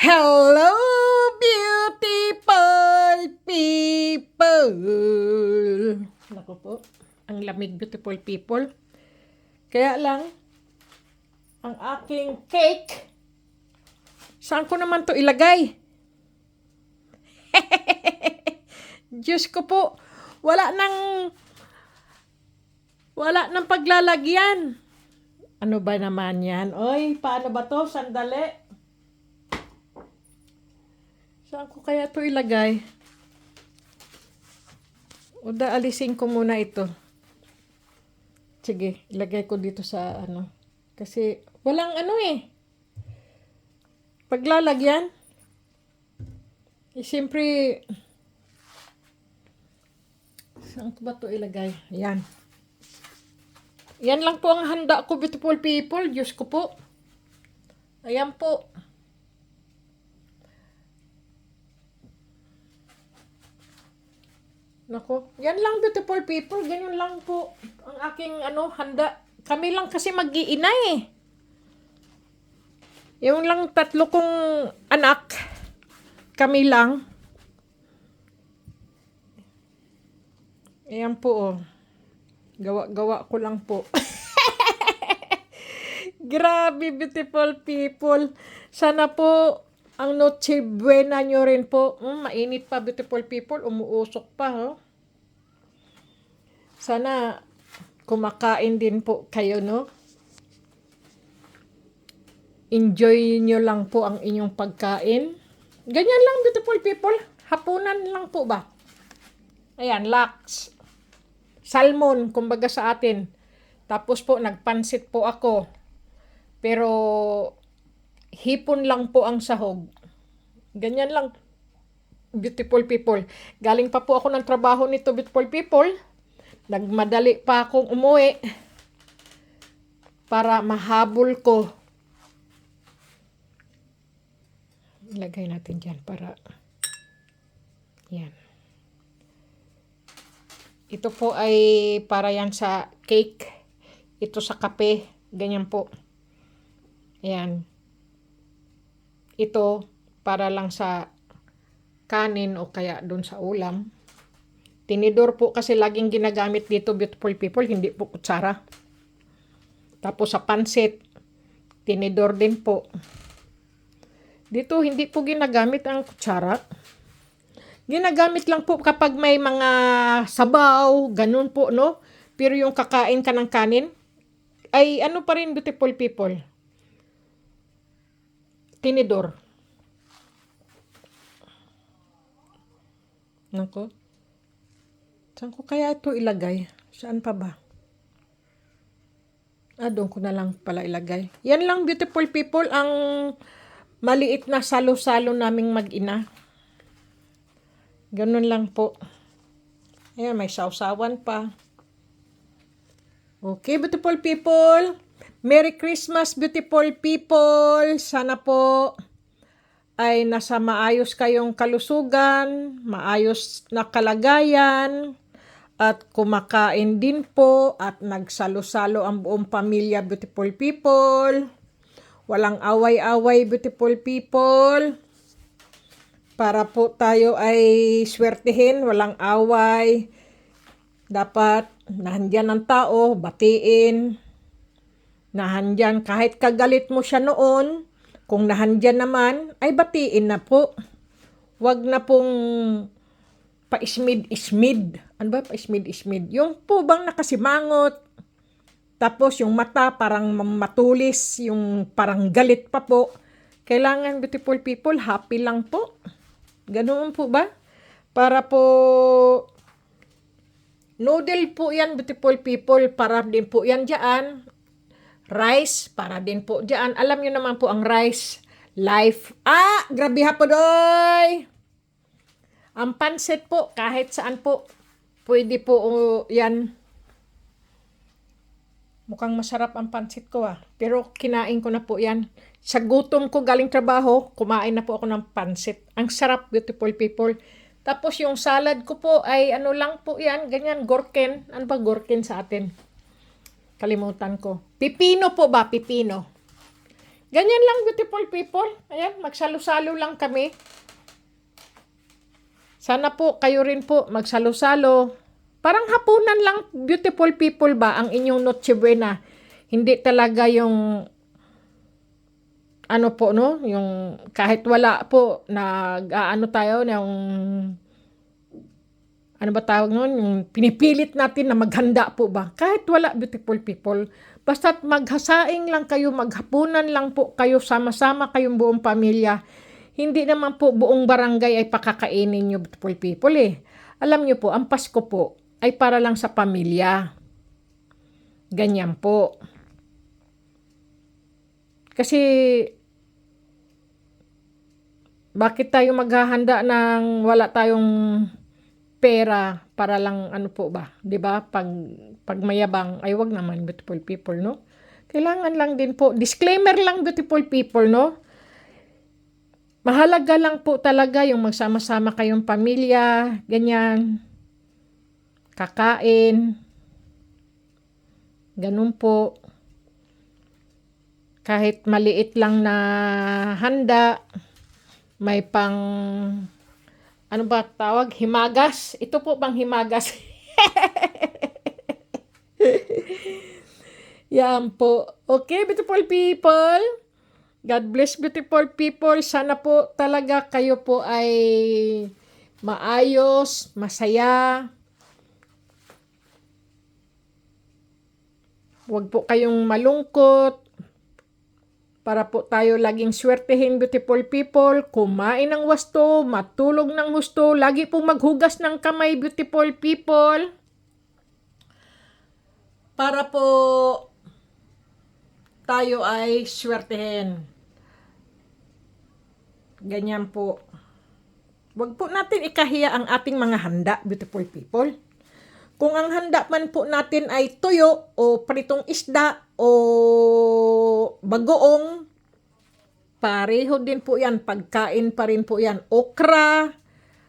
Hello, beautiful people! Naku po, ang lamig, beautiful people. Kaya lang, ang aking cake, saan ko naman to ilagay? Diyos ko po, wala nang paglalagyan. Ano ba naman yan? Oy, paano ba to? Sandali. Saan ko kaya ito ilagay? O alisin ko muna ito. Sige, ilagay ko dito sa ano. Kasi walang ano eh. Paglalagyan. Siyempre, saan ko ba ito ilagay? Ayan. Yan lang po ang handa ko, beautiful people. Diyos ko po. Ayan po. Nako, yan lang, beautiful people. Ganyan lang po ang aking handa. Kami lang kasi mag-iina eh. Yung lang tatlo kong anak. Kami lang. Ayan po oh. Gawa ko lang po. Grabe, beautiful people. Sana po ang Noche Buena nyo rin po. Mainit pa, beautiful people. Umuusok pa. Oh. Sana kumakain din po kayo, no? Enjoy nyo lang po ang inyong pagkain. Ganyan lang, beautiful people. Hapunan lang po ba? Ayan, lax. Salmon, kumbaga sa atin. Tapos po, nagpansit po ako. Pero, hipon lang po ang sahog. Ganyan lang, beautiful people. Galing pa po ako ng trabaho nito, beautiful people. Nagmadali pa akong umuwi para mahabol ko. Ilagay natin dyan para, yan. Ito po ay para yan sa cake. Ito sa kape. Ganyan po. Ayan. Ito para lang sa kanin o kaya doon sa ulam. Tinidor po kasi laging ginagamit dito, beautiful people. Hindi po kutsara. Tapos sa pansit, tinidor din po. Dito hindi po ginagamit ang kutsara. Ginagamit lang po kapag may mga sabaw, ganun po, no? Pero yung kakain ka ng kanin, ay ano pa rin, beautiful people? Tinidor. Nako. Saan ko kaya ito ilagay? Saan pa ba? Doon ko na lang pala ilagay. Yan lang, beautiful people, ang maliit na salo-salo naming mag-ina. Ganun lang po. Ayan, may sausawan pa. Okay, beautiful people. Merry Christmas, beautiful people. Sana po ay nasa maayos kayong kalusugan, maayos na kalagayan, at kumakain din po at nagsalo-salo ang buong pamilya, beautiful people. Walang away-away, beautiful people. Para po tayo ay swertihin, walang away. Dapat nahandyan ang tao, batiin. Nahandyan, kahit kagalit mo siya noon, kung nahandyan naman, ay batiin na po. Wag na pong pa-ismid-ismid. Ano ba pa-ismid-ismid? Yung po bang nakasimangot, tapos yung mata parang matulis, yung parang galit pa po. Kailangan, beautiful people, happy lang po. Ganoon po ba? Para po, noodle po yan, beautiful people, para din po yan dyan. Rice, para din po dyan. Alam nyo naman po ang rice, life. Grabe ha po doy! Ang pansit po, kahit saan po, pwede po yan. Mukhang masarap ang pansit ko pero kinain ko na po yan. Sa gutom ko galing trabaho, kumain na po ako ng pansit. Ang sarap, beautiful people. Tapos yung salad ko po ay ano lang po yan, ganyan, gherkin. Ano ba gherkin sa atin? Kalimutan ko. Pipino po ba? Pipino. Ganyan lang, beautiful people. Ayan, magsalo-salo lang kami. Sana po, kayo rin po, magsalo-salo. Parang hapunan lang, beautiful people ba, ang inyong Noche Buena. Hindi talaga yung, ano po, no? Yung kahit wala po, ano tayo, yung, ano ba tawag nun? Yung pinipilit natin na maghanda po ba? Kahit wala, beautiful people. Basta't maghasaing lang kayo, maghapunan lang po kayo, sama-sama kayong buong pamilya. Hindi naman po buong barangay ay pakakainin nyo, beautiful people eh. Alam nyo po, ang Pasko po ay para lang sa pamilya. Ganyan po. Kasi, bakit tayo maghahanda ng wala tayong pera para lang ano po ba? 'Di ba? Pag mayabang ay wag naman, beautiful people, no? Kailangan lang din po, disclaimer lang, beautiful people, no? Mahalaga lang po talaga yung magsama-sama kayong pamilya, ganyan. Kakain. Ganun po. Kahit maliit lang na handa, may pang, ano ba tawag? Himagas. Ito po bang himagas? Yan po. Okay, beautiful people. God bless, beautiful people. Sana po talaga kayo po ay maayos, masaya. Huwag po kayong malungkot. Para po tayo laging swertehin, beautiful people. Kumain ng wasto, matulog ng husto. Lagi pong maghugas ng kamay, beautiful people. Para po tayo ay swertehin. Ganyan po. Huwag po natin ikahiya ang ating mga handa, beautiful people. Kung ang handa man po natin ay tuyo o pritong isda o bagoong, pareho din po yan. Pagkain pa rin po yan. Okra,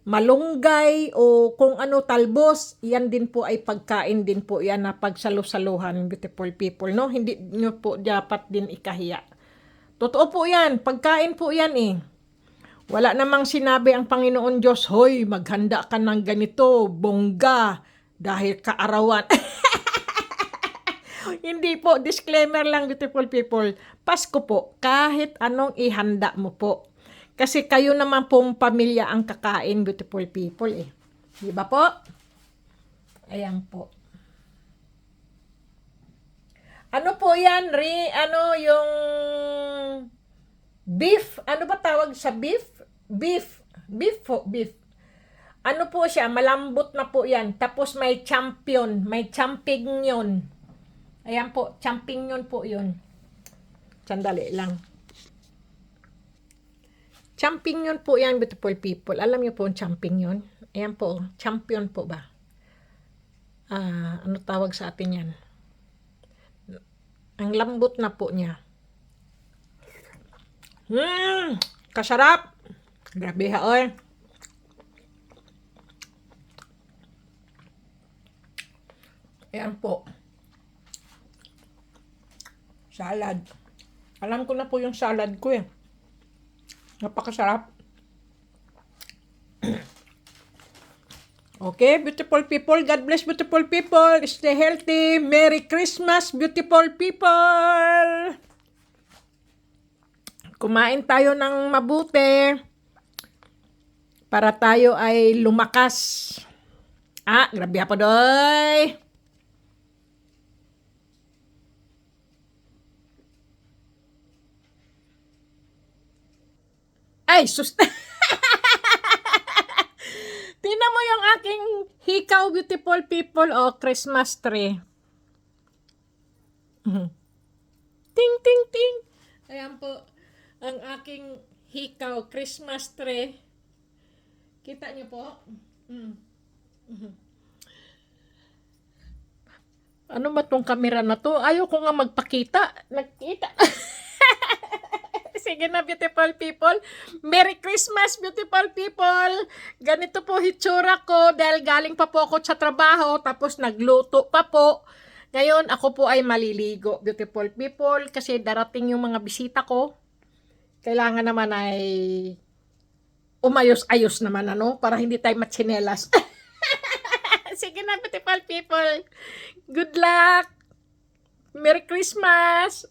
malunggay o kung ano talbos, yan din po ay pagkain din po yan na pagsalo-saluhan, beautiful people, no? Hindi nyo po dapat din ikahiya. Totoo po yan. Pagkain po yan eh. Wala namang sinabi ang Panginoon Diyos, hoy, maghanda ka ng ganito, bongga, dahil kaarawan. Hindi po, disclaimer lang, beautiful people. Pasko po, kahit anong ihanda mo po. Kasi kayo naman pong pamilya ang kakain, beautiful people eh. Di ba po? Ayan po. Ano po yan, yung beef? Ano ba tawag sa beef? Beef po, beef. Ano po siya, malambot na po yan. Tapos may champignon. Ayan po, champignon po yun. Sandali lang. Champignon po yan, beautiful people. Alam niyo po ang champignon? Ayan po, champion po ba? Ano tawag sa atin yan? Ang lambot na po niya. Kasarap! Grabe ha, oy. Ayan po. Salad. Alam ko na po yung salad ko eh. Napakasarap. Okay, beautiful people. God bless, beautiful people. Stay healthy. Merry Christmas, beautiful people. Kumain tayo ng mabuti para tayo ay lumakas. Grabe pa doy. Ay, sus. Tingnan mo yung aking hikaw, beautiful people, Christmas tree. Ting, ting, ting. Ayan po, ang aking hikaw, Christmas tree. Kita niyo po? Ano ba tong kamera na to? Ayaw ko nga magpakita. Nagkita. Sige na, beautiful people. Merry Christmas, beautiful people. Ganito po hitsura ko dahil galing pa po ako sa trabaho tapos nagluto pa po. Ngayon, ako po ay maliligo, beautiful people, kasi darating yung mga bisita ko. Kailangan naman ay umayos-ayos naman, ano, para hindi tayo matsinelas. Sige na, beautiful people. Good luck! Merry Christmas!